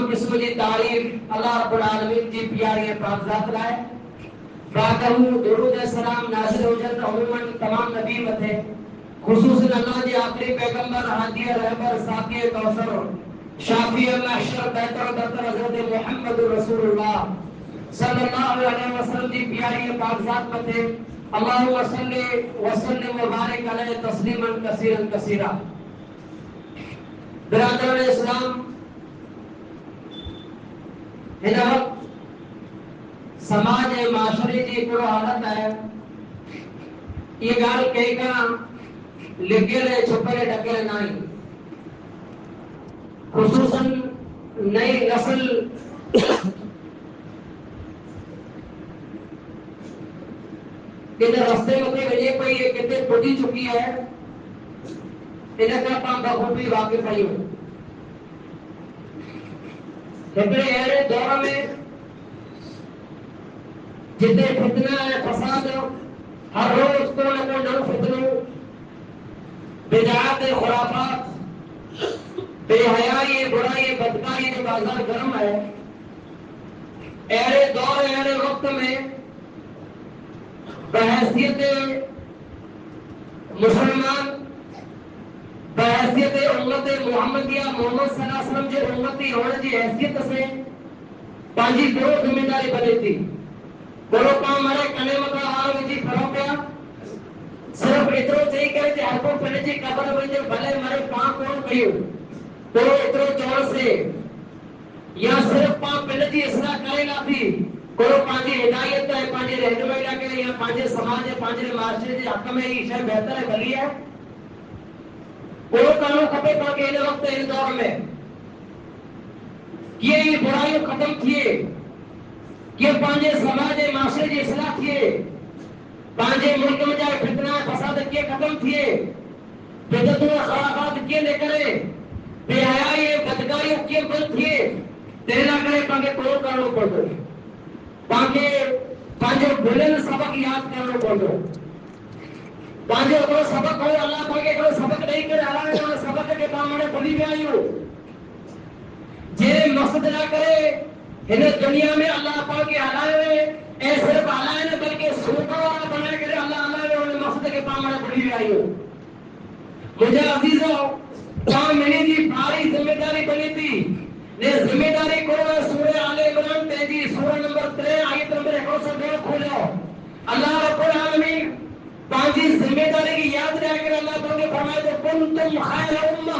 تمام قسم کی تعریف اللہ رب العالمین کی پیاری پاک ذات لائے بعدہ درود السلام نازل ہو جاتا عموماً تمام نبی متے خصوصاً اللہ کے آخری پیغمبر ہادی رہبر ساقی کوثر شافی محشر بہتر برتر حضرت محمد رسول اللہ صلی اللہ علیہ وسلم کی پیاری پاک ذات متے اللہم صلی وسلم وبارک علیہ تسلیما کثیرا کثیرا. برادران اسلام ہن وقت سماج معاشرے کی کوئی حالت ہے یہ گال کئی کا لگے چھپے ڈکے نہیں خصوصاً نئی نسل رستے میں وجے پی کتنے پٹی چکی ہے انہیں کا پام بخوبی واقف آئی ہوں لیکن ایرے دور میں جتنے فتنہ ہے فساد ہر روز کو نہ کوئی نو فتنوں بدعات خرافات بے حیائی برائی بدکاری کے بازار گرم ہے ایرے دور ایرے وقت میں بحیثیت مسلمان بحیثیت امت محمدیہ محمد صلی اللہ علیہ وسلم جو امتی ہونے کی حیثیت سے پانچی دو ذمہ داری بنی تھی بڑو کام مرے کنے مطلب آرہ جی پھرو پیا صرف اترو چاہی کرے تھے ہر کو پہنے جی قبر ہوئی جو بھلے مرے پاں کون کہیو تو اترو چور سے یا صرف پاں پہنے جی اصلاح کرے گا تھی کوئی پانچی ہدایت ہے پانچی رہنمائی نہ کرے یا پانچی سماج ہے پانچی معاشرے کے حق میں یہ شے بہتر ہے بھلی ہے کوئی قانون کھپے پڑ کے انہیں وقت ان دور میں یہ برائیوں ختم کیے کہ پانچے سماج معاشرے کی اصلاح کیے پانچے ملک میں جائے فتنہ فساد کیے ختم کیے بدعتوں خرافات کیے لے کرے بے حیائی بدکاریوں کیے بند کیے تیرا کرے پانچے کوئی قانون پڑھ دو پانچے بلند سبق یاد کرنا پڑ دو پانچے کو سبق ہو اللہ پاکے کو سبق نہیں کرے اللہ سبق کے پامنے بھلی بھی آئی ہو جے مقصد نہ کرے انہیں دنیا میں اللہ پاک کے حلائے اے صرف حلائے نہ بلکہ سوکھا والا بنا کرے اللہ حلائے انہیں مقصد کے پامنے بھلی بھی آئی ہو مجھے عزیزوں کام میں جی بھاری ذمہ داری بنی تھی یہ ذمہ داری کو سورہ آل عمران تیجی سورہ نمبر 3 آیت نمبر 102 کھولو اللہ رب العالمین پانچی ذمہ داری کی یاد رہ کر اللہ تعالیٰ نے فرمایا تو کنتم خیر امہ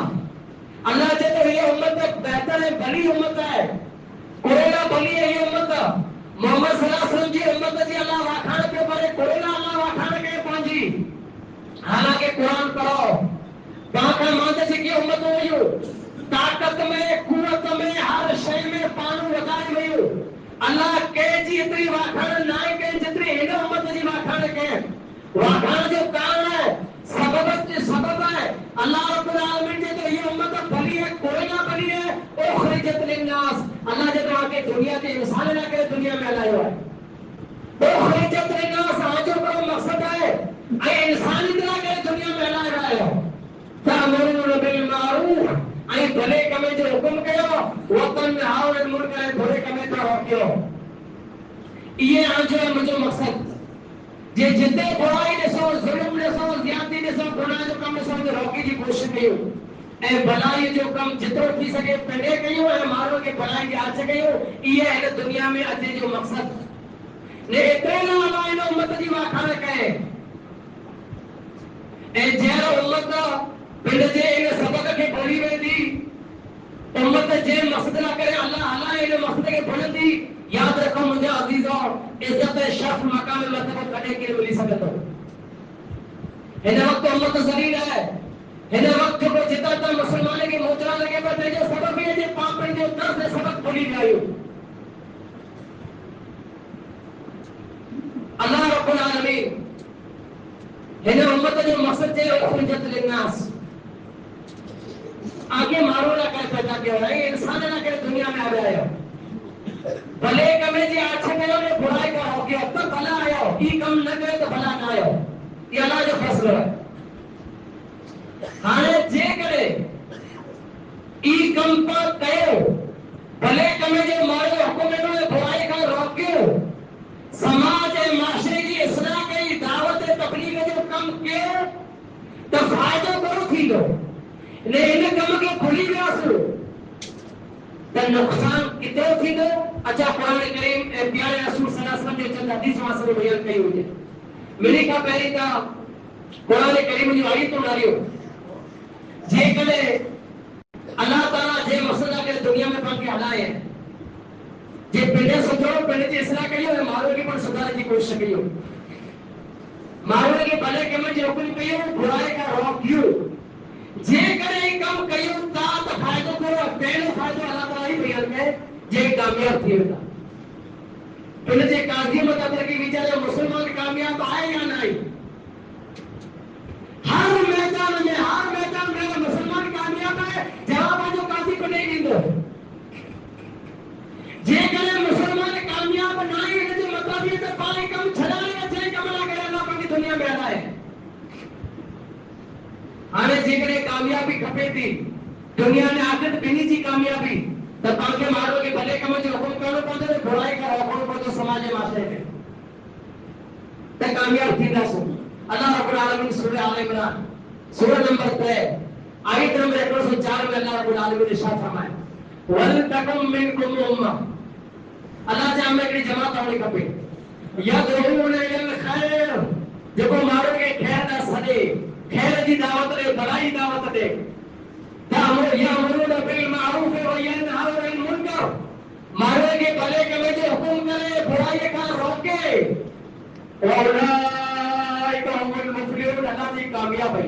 اللہ چاہتے ہیں یہ امت بہتر ہے بھلی امت ہے کورونا بھلی ہے یہ امت محمد صلی اللہ علیہ وسلم جی امت جی اللہ واکھان کے بارے کورونا اللہ واکھان کے پانچی حالانکہ قرآن پڑھو باقا مانتے سے کی امت ہوئی ہو طاقت میں قوت میں ہر شے میں پانو وگائی ہوئی ہو اللہ کے جی اتنی واکھان نائے کے جتنی ہنہ امت جی واکھان کے واکھان جو کارن ہے سبب ہے اللہ رب العالمین نے تو یہ امت بھلی ہے کوئی نہ بھلی ہے اخرجت للناس اللہ جب آگے دنیا کے انسان نہ کرے دنیا میں لائے ہوا ہے اخرجت للناس آجو کا مقصد ہے اے انسان اتنا کرے دنیا میں لائے رہا ہے تأمرون بالمعروف اے بھلے کمے جو حکم کہو وتنہون عن المنکر برے کمے جو روکو یہ آج ہے مجھے مقصد یہ جتنے برائی نسو ظلم نسو زیادتی نسو گناہ جو کم نسو جو روکی کی کوشش نہیں ہو اے بلائی جو کم جتنے کی سکے پہلے گئی ہو اے مارو کے بلائی کے آج گئی ہو یہ ہے دنیا میں اچھے جو مقصد نے اتنا آمائن امت جی واکھانا کہے اے جہر امت پہلے جے انہیں سبق کے بولی میں دی امت جے مقصد نہ کرے اللہ اللہ انہیں مقصد کے بڑھ دی یاد رکھو مجھے عزیزوں عزت شرف مقام مرتبہ کرنے کے لیے ملی سکتا ہوں انہیں وقت امت ذلیل ہے انہیں وقت کو جتا تھا مسلمانے کے موچرہ لگے پر جو سبق بھی ہے جو پاپ پر جو درد سبق بھولی جائے اللہ رب العالمین انہیں امت جو مقصد ہے اخرجت للناس آگے مارو نہ کر پیدا کیا ہو رہا ہے انسان نہ کرے دنیا میں آ گیا بھلے کمے جی اچھے گئے نے برائی کا ہو گیا تو بھلا آیا ہو ای کم نہ گئے تو بھلا نہ آیا ہو یہ اللہ جو فیصلہ ہے ہاں جے کرے ای کم پر کہو بھلے تو نقصان کتنے تھی دو اچھا قرآن کریم پیارے رسول صلی اللہ علیہ وسلم جو چند حدیث وہاں سے بیان کئی ہوئی ہے میری کا پہلی تا قرآن کریم جو آئی تو ناریو جے کلے اللہ تعالیٰ جے مسئلہ کے دنیا میں پاک کے ہلائے ہیں جے پنڈے سدھرو پنڈے جی اصلاح کئی ہو مارو کی پر سدھارے کی کوشش کئی ہو مارو کے بھلے کے میں جو حکم کئی ہو برائے کا روک کیوں جے کرے کم کئی ہو تا تو فائدہ کرو پہلو فائدہ اللہ تعالیٰ ہی بیان میں جے کامیاب تھی ہوتا پنڈے جے قاضی مطلب کہ بیچارے مسلمان کامیاب آئے یا نہیں ہر میدان میں مسلمان کامیاب ہے جواب آجو قاضی کو نہیں دیں دو جے کرے مسلمان کامیاب نہیں ہے جو مطلب یہ تو پانی کم چھڑانے اچھے کملا کرے اللہ پاکی دنیا میں آنا ہے آنے جے کرے کامیابی کھپے تھی دنیا نے آخر بینی تھی کامیابی تو پانکے مارو کے بھلے کم جو حکم کرو پانچے تو برائی کا حکم پر جو سماج معاشرے میں تو کامیاب تھی نہ سو اللہ رب العالمین سورہ آل عمران سورہ نمبر 3 آیت نمبر 104 میں اللہ رب العالمین نے ارشاد فرمایا وَلْتَكُن مِّنكُمْ أُمَّةٌ اللہ جہاں میں ایک جماعت ہونے کپے یدعون الی الخیر جب مارو کے خیر دا سدے خیر دی دعوت دے بھلائی دعوت دے یامرون بالمعروف وینہون عن المنکر مارو کے بھلے کے جو حکم کرے برائی کا روکے اولئک هم المفلحون اللہ دی کامیاب ہے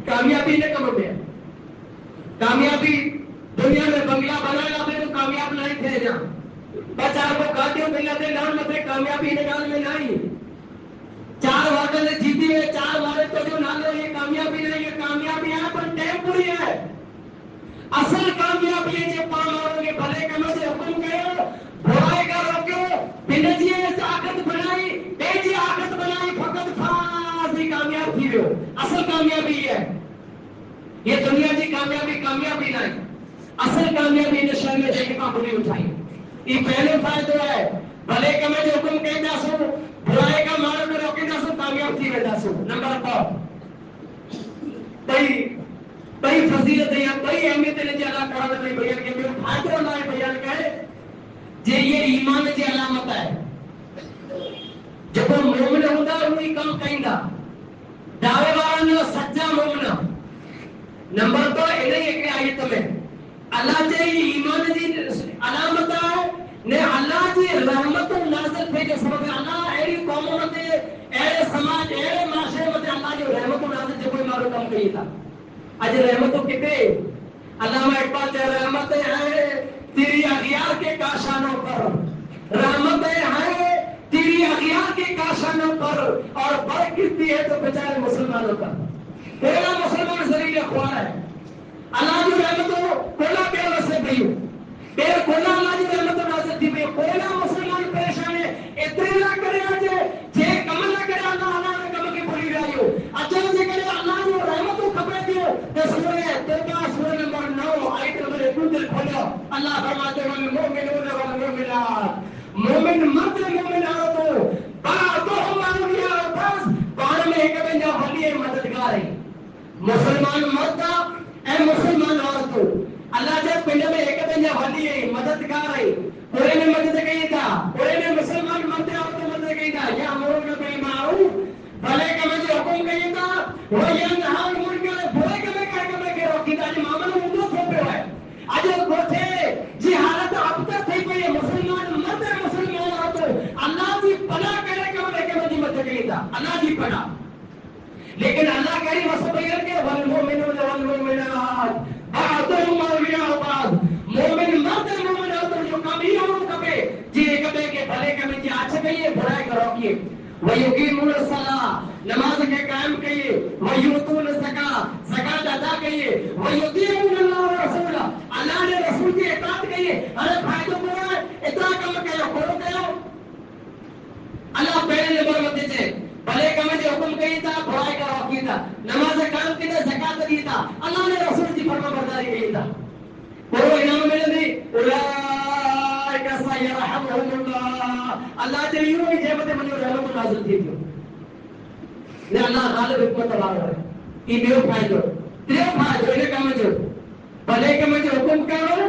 کامیابی نے کم ہے کامیابی دنیا میں بنگلہ بنایا پھر تو کامیاب نہیں تھے جہاں بچار کو کھاتے ملنا تھے نام مطلب کامیابی نکال میں نہیں 4 واقع نے جیتی ہے 4 والے تو جو نالے یہ کامیابی نہیں ہے کامیابی ہے پر ٹیمپوری ہے اصل کامیابی ہے جو پاماروں کے بھلے کموں سے حکم کرو برائی کا روکو بنجی نے طاقت بنائی ایجی آقت بنائی فقط فاضی کامیاب تھی ہو اصل کامیابی ہے یہ دنیا کی کامیابی نہیں اصل کامیابی نشان میں دیکھ پا بری اٹھائی یہ پہلے فائدہ ہے بھلے کمیں جو حکم کہتا سو برائی کا مارو میں روکے جا سو کامیاب تھی ویدا سو نمبر 2 بئی فضیلت ہے یا بئی اہمیت ہے جو اللہ قرآن میں بیان کے میں فائدہ اللہ بیان کرے جے یہ ایمان کی علامت ہے جب مومن ہوتا ہے وہی کم کہیں گا دعوے والا سچا مومن نمبر 2 انہیں ایک آیت میں اللہ جے ایمان کی علامت ہے نے اللہ کی رحمت نازل پہ جو سبب اللہ ایری قوموں میں ایرے سماج ایرے معاشرے میں اللہ جو رحمت نازل جو کوئی مارو کم کہی تھا اج رحمتوں کتے علامہ اقبال سے رحمتیں ہیں تیری اغیار کے کاشانوں پر رحمتیں ہیں تیری اغیار کے کاشانوں پر اور برکتی ہے تو بچائے مسلمانوں کا پہلا مسلمان ذریعہ خوار ہے اللہ جو رحمتوں کولا پیلا سے بھئیو پھر کولا اللہ جو رحمتوں نازل تھی بھئیو کولا مسلمان پریشان ہے اتنے نہ کرے آجے جے کمل نہ کرے اللہ نے کمل کی بھولی رہی ہو اچھا جے کرے اللہ جو رحمتوں خبرے دیو تو سورہ توبہ سورہ نمبر 9 آیت نمبر 2 دل کھولو اللہ فرماتے ہیں والمؤمنون والمؤمنات مومن مرد مومنات بعضهم اولیاء بعض بعض میں ایک بندہ ولی مددگار ہے مسلمان مرد اے مسلمان عورت اللہ جب پنڈ میں ایک بندہ ولی ہے مددگار ہے پورے میں مدد کہی تھا پورے میں مسلمان مرد عورت مدد کہی تھا یا امرون بالمعروف بھلے کا مجھے حکم کہی تھا وہ ینہا عن المنکر برے کا میں کہہ کے میں روکی تھا جو معاملہ اندر تھوپے ہوئے آج وہ تھے جی حالت اب تک تھی کوئی مسلمان مرد مسلمان عورت اللہ کی پناہ کرے کہ میں کہ مجھے مدد کہی تھا اللہ کی پناہ لیکن اللہ کریم وسبیر کے والمؤمنون والمؤمنات بعضهم اولیاء بعض مومن مرد مومن عورت جو کامیاب کبے جی کبے کے بھلے کبے جی اچھا کہیے برائی کا روکیے وَيُقِيمُونَ الصَّلَاةَ نماز کے قائم کہیے وَيُؤْتُونَ الزَّكَاةَ زکات ادا کہیے وَيُطِيعُونَ اللَّهَ وَرَسُولَهُ اللہ نے رسول کی اطاعت کہیے ارے فائدہ کو ہے اتنا کم کرو کرو کرو اللہ پہلے نمبر میں دیتے بھلے کم جو حکم کہی تھا برائی کا روکی تھا نماز قائم کی تھا زکات دی تھا اللہ نے رسول کی فرما برداری کہی تھا وہ انعام ملے دی اولئک سیرحمهم اللہ اللہ چلیو ہی جیبت منو رحمت نازل تھی تھی نے اللہ غالب حکمت اللہ ہے یہ میرے فائدہ تیرے فائدہ انہیں کام جو بھلے کم جو حکم کرو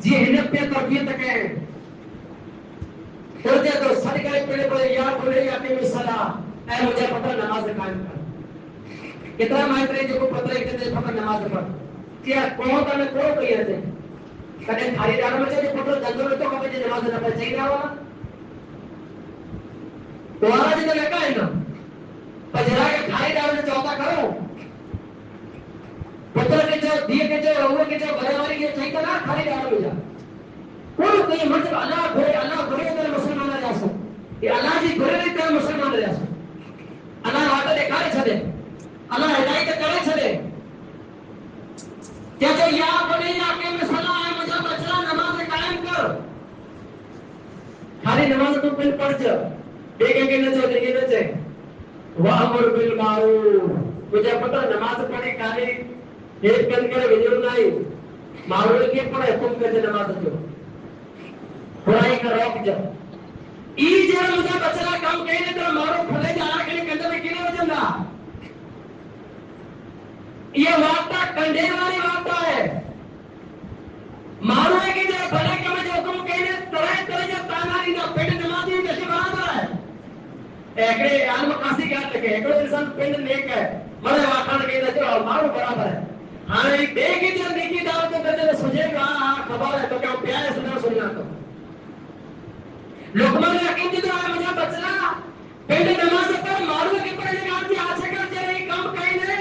جی ہن پہ تربیت کئے تو جے تو سڑ گئے پڑے پڑے یا بولے یا کہ صلا اے مجھے پتہ نماز قائم کر کتنا مائترے جو کو پتہ ہے کہ پتہ نماز پڑھ کیا کون تنے کو کہیا ہے کدے تھاری دار میں جو پتہ جنگل تو کبھی نماز نہ پڑھ چاہیے ہوا تو آج جو لگا ہے نا پجرا کے تھاری دار میں چوتا کرو پتر کے جو دیے کے جو روح کے جو برابری کے چاہیے نا تھاری دار میں جا کوئی مطلب اللہ گھرے اندر مسلمان نہ جا سکتا یہ اللہ جی گھرے اندر مسلمان نہ جا سکتا اللہ واٹ دکھائے چھڑے اللہ ہدایت کرے چھڑے کیا جو یا بنے یا کہ مسئلہ ہے مجھے بچلا نماز قائم کر خالی نماز تو پھر پڑھ جا دیکھیں کہ نہ چاہتے کہ نہ چاہتے وَأَمُرْ بِالْمَعْرُوفِ مجھے پتہ نماز پڑھی خالی ایک کن کرے ویڈیو نہیں معروف کی پڑھے حکم کرتے نماز جو برائی کا روک جا ای جڑا مجھے بچلا کام کہنے تو معروف پھلے جا کے کنڈے میں کینے وجندا یہ واقعہ کنڈے والی واقعہ ہے معروف کی جو بھلے کے میں جو حکم کہنے طرح طرح جو تاناری دا پنڈ نمازی جیسے برابر ہے ایکڑے عالم قاسی کیا لگے ایکڑے انسان پنڈ نیک ہے مرے واقعہ کہنے جو معروف برابر ہے ہاں ایک دیکھ ہی جو نیکی دعوت کو کرتے تو سوچے گا خبر ہے تو کیا پیارے سنا سننا تو لقمان حکیم جی تو مجھے بچلا پنڈ نماز پر معروف کے پڑھنے کا آتی آچھے کر جائے کام کہنے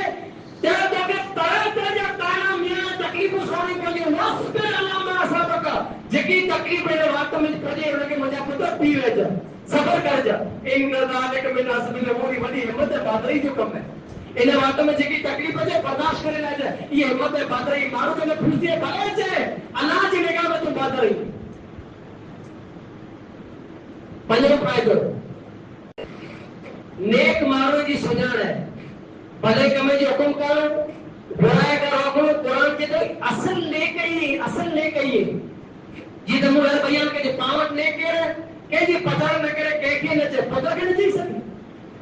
تیرے تو کہ طرح طرح جو تانا میاں تکلیف سوڑی کو جو وصف علامہ صاحب کا جکی تکلیف ہے وقت میں پڑھے انہیں کہ مجھے خود پی رہے جا صبر کر جا ان ذالک من عزم الامور بڑی ہمت بادری جو کم ہے انہیں وقت میں جکی تکلیف ہے برداشت کرے لے جائے یہ ہمت بادری معروف نے پھوسی ہے بھلے جائے اللہ جی نگاہ میں تم بادری پنجو فائدو نیک مارو کی سجان ہے بھلے کمے جو حکم کرو برائے کا روکو قرآن کے تو اصل لے کہیے یہ تو مجھے بیان کے جو پاوٹ لے کے کہ جی پتھر نہ کرے کہ نہ چاہے پتھر کے نہ چاہیے سکتی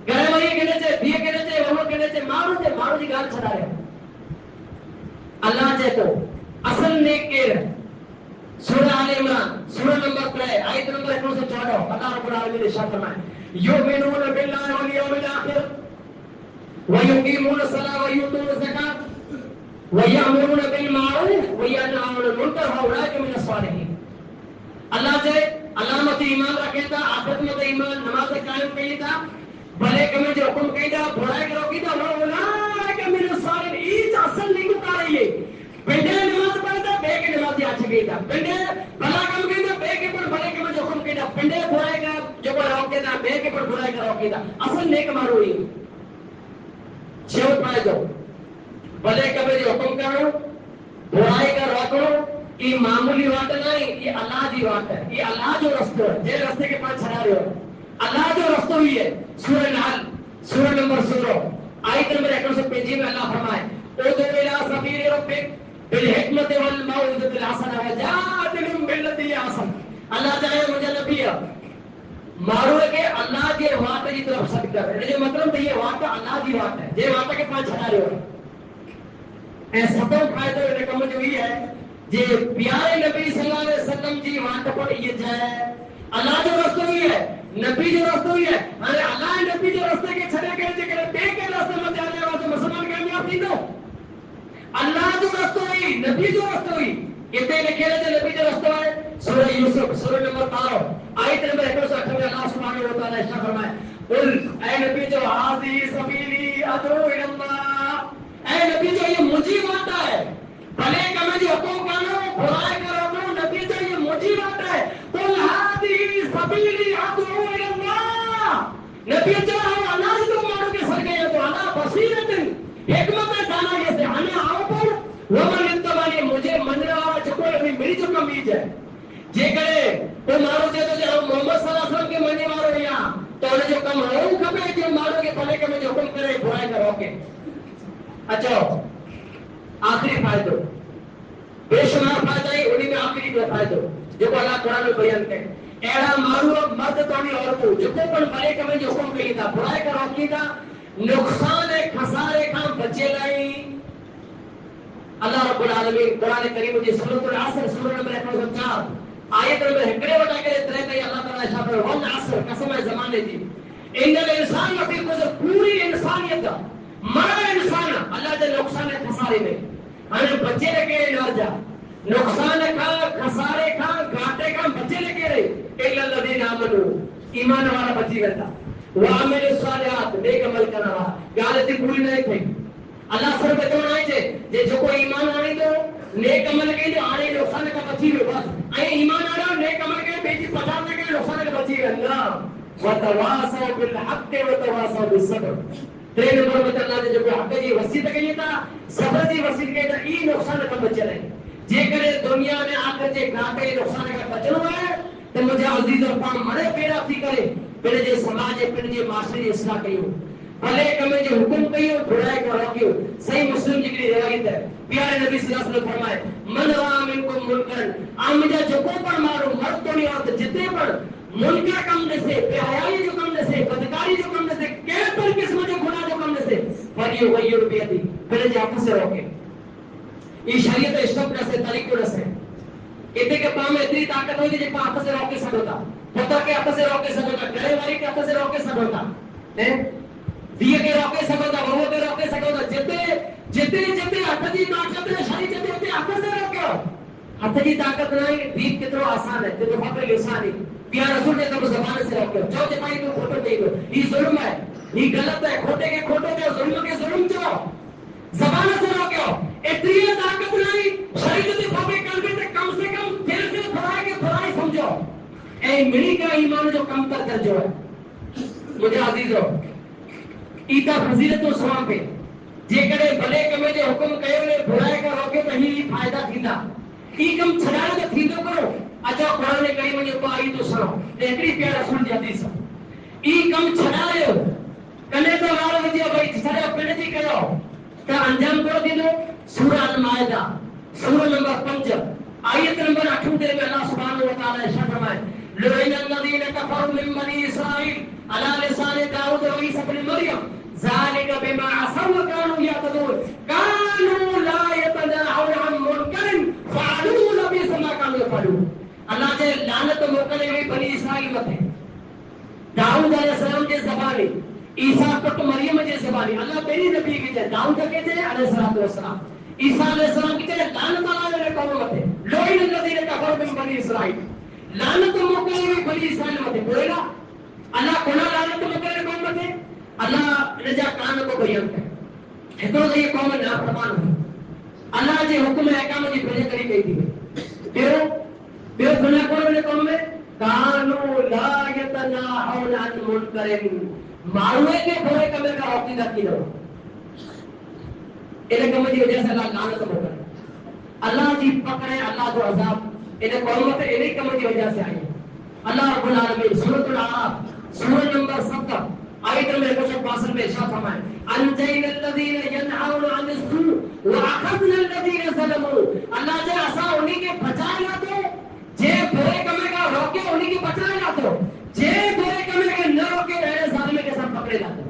گھر مری کے نہ چاہے دیے کے نہ چاہے وہ کے نہ چاہے مارو جی گال چھڑا رہے اللہ چاہے تو اصل نیک کے سورہ آل عمران سورہ نمبر 3 آیت نمبر 114 اللہ رب العالمین ارشاد فرمائے یؤمنون باللہ والیوم الآخر ویقیمون الصلاۃ ویؤتون الزکاۃ ویأمرون بالمعروف وینہون عن المنکر واولئک من الصالحین اللہ سے علامت ایمان رکھے تھا آخرت میں ایمان نماز قائم کیے تھا بھلے کمے جو حکم کیے تھا برائی کے روکی تھا واولئک من الصالحین ایچ اصل نہیں بتا رہی ہے پنڈے نماز پڑھتا بے کے نمازی آچ گئی تھا پنڈے بھلا کم گئی تھا بے کے پر بھلے کے میں جو حکم کیا تھا پنڈے برائی کا جو کوئی روکے تھا بے کے پر برائی کا روکے تھا اصل نیک مارو ہی چھو پائے دو بھلے کے میں جو حکم کرو برائی کا روکو یہ معمولی بات نہیں یہ اللہ کی بات ہے یہ اللہ جو رستہ ہے جے رستے کے پاس چھڑا رہے ہو اللہ جو رستہ ہوئی ہے سورہ نحل سورہ نمبر 16 آیت نمبر 125 میں اللہ فرمائے ادعو الی سبیل ربک بالحکمت والموعظۃ الحسنہ وجادلہم باللتی ہی احسن اللہ چاہے مجھے نبی مارو کہ اللہ کی بات کی طرف سب کر رہے ہیں مطلب تو یہ بات اللہ کی بات ہے یہ بات کے پاس چھڑا رہے ہو اے سب فائدہ نے کم جو ہی ہے جے پیارے نبی صلی اللہ علیہ وسلم جی بات پر یہ جائے اللہ جو رستہ ہوئی ہے نبی جو رستہ ہوئی ہے ارے اللہ نبی جو راستے کے چھڑے گئے جے کرے بے کے راستے میں جانے والے مسلمان کامیاب نہیں تو اللہ جو رستہ ہوئی نبی جو رستہ ہوئی کتنے لکھے رہے نبی جو رستہ ہے سورہ یوسف سورہ نمبر 12 آیت نمبر 108 میں اللہ سبحانہ و تعالی ارشاد فرمائے قل اے نبی جو ہذی سبیلی ادعو الی اللہ اے نبی جو یہ مجھے بات ہے بھلے کمے جو حکم کرو برائی کرو نبی جو یہ مجھے بات ہے قل ہذی سبیلی ادعو الی اللہ نبی جو اللہ سے تم مانو کے سر گئے تو اللہ بصیرت حکمت دانا یہ سے ہمیں آؤ پر ومن اتبعنی مجھے مننے والا چکوئے ابھی میری جو کمیج ہے جے کرے تو مارو جے تو جو محمد صلی اللہ علیہ وسلم کے مننے مارو یہاں تو انہیں جو کم ہوں کبھے جو مارو کے پلے کمے جو حکم کرے برائی کرو کے اچھا آخری فائدہ بے شمار فائدہ ہی انہی میں آخری کو فائدہ جو کو اللہ قرآن میں بیان کرے ایڑا مارو مرد توڑی عورتو جو کو پر بلے کمے جو حکم کری تھا برائی کرو کی تھا نقصان خسارے کا بچے لائی اللہ رب العالمین قرآن کریم جی سورۃ العصر سورہ نمبر 104 آیت نمبر 1 وٹا کرے ترے تے اللہ تعالی ارشاد فرمائے والعصر قسم ہے زمانے دی ان الانسان لفی خسر پوری انسانیت مرا انسان اللہ دے نقصان خسارے میں ہمیں بچے لگے نہ جا نقصان کا خسارے کا گھاٹے کا بچے لگے رہے الا الذين امنوا ایمان والا بچی گیا وعمل الصالحات نیک عمل کرنا غلطی پوری نہیں تھی اللہ سر بچونا ہے جے جو کوئی ایمان آنے دو نیک عمل کے جو آنے نقصان کا بچی گئے بس اے ایمان آنا نیک عمل کے بیٹی پچاس کے نقصان کا بچی گئے نا وتواصوا بالحق وتواصوا بالصبر تیرے نمبر میں اللہ نے جو حق کی وصیت کی تھا صبر کی وصیت کی تھا ای نقصان کا بچے رہے جے کرے دنیا میں آ کر جے گھاٹے نقصان کا بچنا ہے تو مجھے عزیز اور پاک مرے پیرا تھی کرے پہلے جے سماج ہے پہلے جے معاشرے جے اصلاح کیو بھلے کمے جو حکم کیو برائی کو روکیو صحیح مسلم جی کی روایت ہے پیارے نبی صلی اللہ علیہ وسلم فرمائے من را منکم منکر آمجا جو کو پر مارو مرد تو نہیں عورت جتنے پر منکر کم دسے بے حیائی جو کم دسے بدکاری جو کم دسے کیفر قسم جو گناہ جو کم دسے فلیو غیر بیدی پہلے جے آپ سے روکے یہ شریعت اشتب دسے طریقوں دسے اتنے کے پاؤں میں اتنی طاقت ہوئی جی آپ سے روکے سکتا پتہ کے آپ سے روکے سکتا گلے والی کے آپ سے روکے سکتا دیے کے روکے سکتا وہ کے روکے سکتا جتے ہاتھ کی طاقت ہے شری جتے ہاتھ سے روکو ہاتھ کی طاقت نہیں دین کتنا آسان ہے تو فقر لسان ہے پیارا رسول نے تو زبان سے روکو جو جمائی تو فوٹو دے دو یہ ظلم ہے یہ غلط ہے کھوٹے کے کھوٹے جو ظلم کے ظلم جو زبان سے روکو اتنی طاقت نہیں شریعت کے فوقے قلبے سے کم دل سے خدا کے خدائی سمجھو اے ملی کا ایمان جو کم تر کر جو ہے مجھے عزیزو ایتا فضیلت و ثواب ہے جے کرے بھلے کمے جو حکم کہے نے برائی کا روکے تو ہی فائدہ تھیندا ای کم چھڑاڑ تو تھیندو کرو اچھا قرآن کریم جو آئی تو سنو ایتری پیارا رسول دی حدیث ای کم چھڑاڑو کنے تو وال وجے بھائی سارا پنڈ جی کرو تا انجام کو دیندو سورہ المائدہ سورہ نمبر 5 آیت نمبر 8 میں اللہ سبحانہ و تعالی ارشاد فرمائے لعن الذين كفروا من بني اسرائيل على لسان داود وعيسى بن مريم ذلك بما عصوا وكانوا يعتدون كانوا لا يتناهون عن منكر فعلوا لبئس ما كانوا يفعلون اللہ نے لعنت موکلے ہوئی بنی اسرائیل متے داؤد علیہ السلام کے زبانی عیسیٰ پٹ مریم کے زبانی اللہ میری نبی کی جائے داؤد کے جائے علیہ السلام عیسیٰ علیہ السلام کی جائے لعنت اللہ نے قوم متے لعن الذين كفروا من بني اسرائيل لعنت موکلے ہوئی بنی اسرائیل متے بولے گا اللہ کونا لعنت موکلے قوم متے اللہ رجا کان کو بیان کرے ہتو یہ قوم نافرمان ہوئی اللہ جے حکم احکام جی بھلے کری گئی تھی بیو گناہ کرو نے قوم میں کانو لا یتناہون عن منکر معروے کے برے کمے کا روکی رکھی رہو انہیں کم جی وجہ سے اللہ لعنت موکلے اللہ جی پکڑے اللہ جو عذاب انہیں قوم تے انہیں کم جی وجہ سے آئی اللہ رب العالمین سورۃ الاعراف سورہ نمبر 7 آیت نمبر 162 میں ارشاد فرمائے انجینا الذین ینہون عن السوء واخذنا الذین ظلموا اللہ جے اسا انہی کے بچائے نہ تو جے برے کمے کا روکے انہی کے بچائے نہ تو جے برے کمے کا نہ روکے رہے ظالم کے ساتھ پکڑے جاتے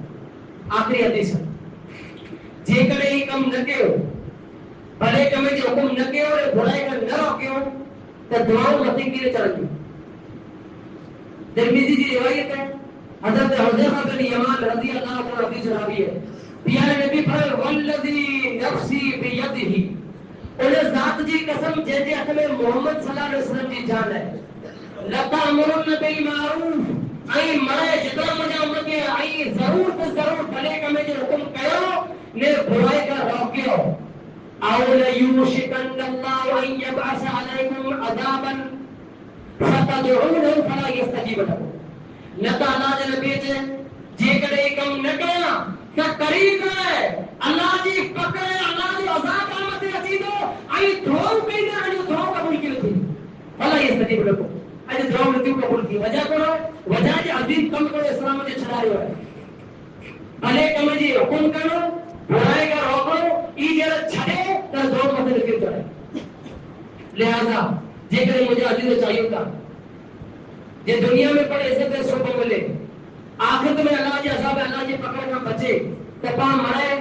آخری حدیث جے کرے ہی کم نہ کیو بھلے کمے جو حکم نہ کیو اور برائی کا نہ روکیو تو دعاؤں متی کی چل گئی ترمذی کی روایت ہے حضرت حذیفہ بن یمان رضی اللہ عنہ حدیث راوی ہے پیارے نبی فرمائے والذی نفسی بیدہ انہیں ذات جی قسم جیسے ہاتھ میں محمد صلی اللہ علیہ وسلم کی جان ہے لتأمرن بالمعروف ای مرے جتنا مجھے امر کے ای ضرور تو ضرور بھلے کمے جو حکم کہو نے برائی کا روکیو او لیوشکن اللہ ان یبعث علیکم عذابا فتدعونه فلا یستجیب لکم نتا اللہ نے نبی جے کڑے کم نہ کیا کہ قریب ہے اللہ جی پکڑے اللہ جو عذاب آمد اچھی دو آئی دھوم کہیں نہ آئی دھوم قبول کی لکھی فلا یستجیب لکم آئی دھوم لکھی قبول کی وجہ کرو وجہ جی عظیم کم کرو اسلام جے چھڑا رہے ہوئے بھلے کم جی حکم کرو برائی کا روکو ای جرا چھڑے تو دھوم مت لکھی چڑھے لہذا جے کڑے مجھے عزیز چاہیے تھا یہ دنیا میں بڑے عزت ہے سو کو ملے آخرت میں اللہ جی عذاب اللہ جی پکڑ نہ بچے تپا مرے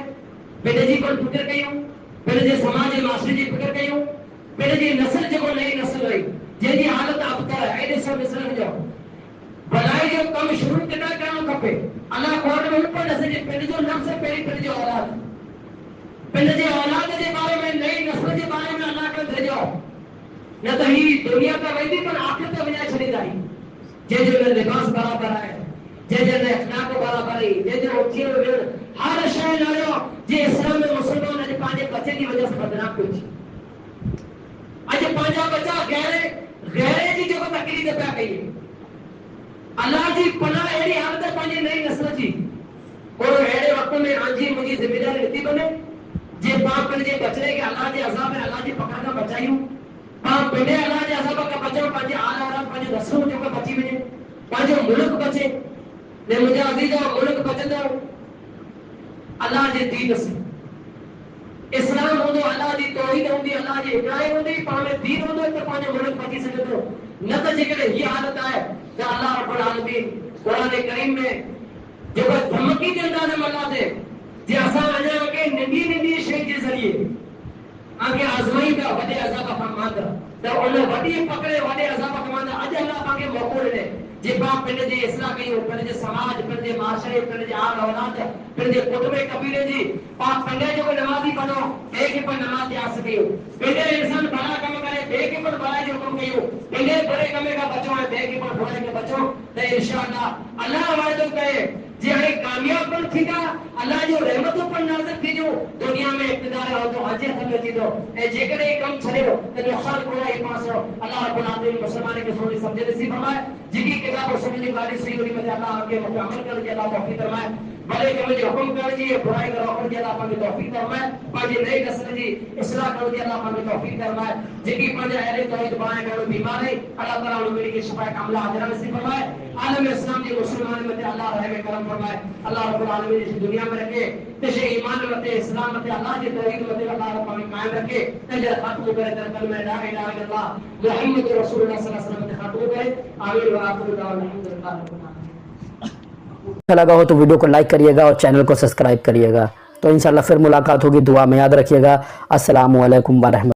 بیٹے جی پر فکر کیوں پھر جے سماج معاشرے جی فکر کیوں پھر جی نسل جو نئی نسل ہوئی جی حالت ابتر ہے ایڈے سو نسل جو بھلائی جو کم شروع کنا کرنا کھپے اللہ قرآن میں اوپر نسل جی پھر جو نفس پہری پھر جو اولاد پھر جی اولاد کے بارے میں نئی نسل کے بارے میں اللہ کا بھیجو نہ تو ہی دنیا کا ویدی پر آخرت وجہ چھڑی دائی جے جو لباس برابر ہے جے جو اخلاق برابر ہے جے جو اٹھی ہر شے لڑو جے اسلام میں مسلمان اج پانچے بچے کی وجہ سے بدنام کوئی اج پانچا بچہ غیر جی جو تکلیف پیا کئی اللہ جی پناہ ایڑی حالت پانچے نئی نسل جی اور ایڑے وقت میں آنجی مجھے ذمہ داری لیتی بنے جے پاپ پن جے بچنے کے اللہ جی عذاب ہے اللہ جی پکڑ کا بچائیوں پاپ پنڈے اللہ جی عذاب کا بچاؤ پانچے آل آرام پانچے رسول جو کا بچی بنے پانچے ملک بچے نے مجھے عزیزہ ملک بچے دو اللہ جی دین سے اسلام ہوندو اللہ جی توحید ہوندی اللہ جی ابراہیم ہوندی پانے دین ہوندو تو پانے ملک بچی سکتے دو نتیجے کے یہ حالت ہے کہ اللہ رب العالمین قرآن کریم میں جو دھمکی کے انداز میں اللہ دے جی آسان آجائے کہ نندی شئی کے ذریعے آگے آزمائی کا وڈے عذاب فرماندہ تو انہوں وڈی پکڑے وڈے عذاب فرماندہ اج اللہ آگے موقع لے جی باپ پہلے جی اصلاح کیوں پہلے جی سماج پہلے جی معاشرے پہلے جی آل اولاد پہلے جی قطبے قبیلے جی پاپ پہلے جو کوئی نمازی بنو ایک ہی پر نماز جا سکیو پہلے انسان بڑا کم کرے ایک ہی پر بڑا جو کم کیوں پہلے بڑے کمے کا بچو ہے ایک ہی پر بڑے کے بچو تو انشاءاللہ اللہ ہمارے تو کہے جی ہمیں کامیاب بن تھی گا اللہ جو رحمتوں پر نازل تھی جو دنیا میں اقتدار ہو تو حجر سمجھ تھی دو اے جے کرے کم چھڑے ہو تو جو خلق ہو رہا ہے پاس ہو اللہ رب العالمین مسلمانے کے سونے سمجھے نصیب فرمائے جگی کتاب اور سمجھنے والی صحیح ہوئی مجھے اللہ آگے عمل کر کے اللہ توفیق فرمائے بڑے کہ مجھے حکم کر جی برائی کرو اور اللہ پاک توفیق فرمائے پاجی نئی نسل جی اصلاح کرو جی اللہ پاک توفیق فرمائے جگی پاجا اہل توحید بنائے کرو بیمار ہے اللہ تعالی ان میری کی شفا کاملہ حاضرہ نصیب فرمائے عالم اسلام جی مسلمان میں اللہ رحم کرم فرمائے اللہ رب العالمین اس دنیا میں رکھے تشے ایمان میں اسلام میں اللہ جی توحید میں اللہ رب العالمین قائم رکھے تجر ختم کرے تر کلمہ لا الہ الا اللہ محمد رسول اللہ صلی اللہ علیہ وسلم ختم کرے آمین و آخر دعوانا الحمدللہ رب العالمین۔ اچھا لگا ہو تو ویڈیو کو لائک کریے گا اور چینل کو سبسکرائب کریے گا۔ تو انشاءاللہ پھر ملاقات ہوگی، دعا میں یاد رکھیے گا۔ السلام علیکم ورحمۃ اللہ۔